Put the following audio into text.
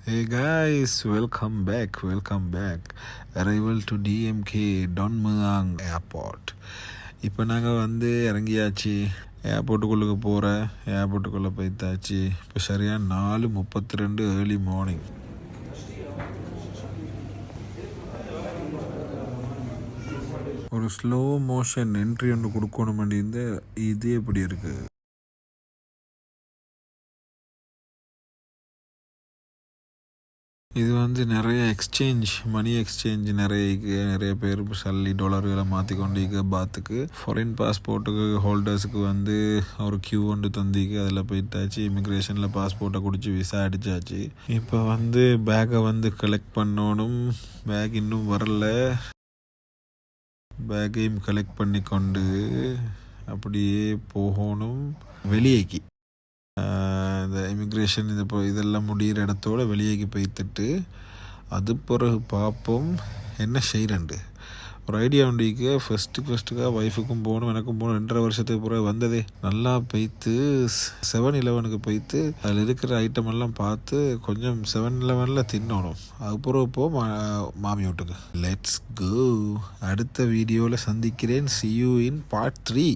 Hey guys, welcome back. Arrival to DMK Don Muang Airport. இப்போ நாங்கள் இறங்கியாச்சு. ஏர்போர்ட்டுக்குள்ளே போகிறேன். ஏர்போர்ட்டுக்குள்ளே போய்த்தாச்சு. இப்போ சரியாக 4:32 ஏர்லி மார்னிங். ஒரு ஸ்லோ மோஷன் என்ட்ரி ஒன்று கொடுக்கணும் வேண்டியிருந்த இது எப்படி இருக்குது. இது நிறைய மணி எக்ஸ்சேஞ்ச் நிறைய பேர் சல்லி டாலர்களை மாற்றி கொண்டிருக்க பாத்துக்கு ஃபாரின் பாஸ்போர்ட்டுக்கு ஹோல்டர்ஸுக்கு ஒரு கியூ ஒன்று தந்திக்கு அதில் போயிட்டாச்சு. இமிக்ரேஷனில் பாஸ்போர்ட்டை குடிச்சு விசா அடித்தாச்சு. இப்போ பேக்கை கலெக்ட் பண்ணணும். பேக் இன்னும் வரல. பேக்கையும் கலெக்ட் பண்ணி கொண்டு அப்படியே போகணும் வெளியேக்கு. இந்த இமிக்ரேஷன் இதெல்லாம் முடிகிற இடத்தோட வெளியேக்கு போய்த்துட்டு அது பிறகு பார்ப்போம் என்ன செய்கிறண்டு. ஒரு ஐடியா உண்டிக்கு ஃபஸ்ட்டுக்காக ஒய்ஃபுக்கும் போகணும், எனக்கும் போகணும். 2.5 வருஷத்துக்கு பிறகு வந்ததே நல்லா போய்த்து 7-Eleven போய்த்து அதில் இருக்கிற ஐட்டம் எல்லாம் பார்த்து கொஞ்சம் 7-Eleven தின்னணும். அதுக்கப்புறம் மாமி வீட்டுக்கு. Let's go. அடுத்த வீடியோவில் சந்திக்கிறேன். See you in part 3.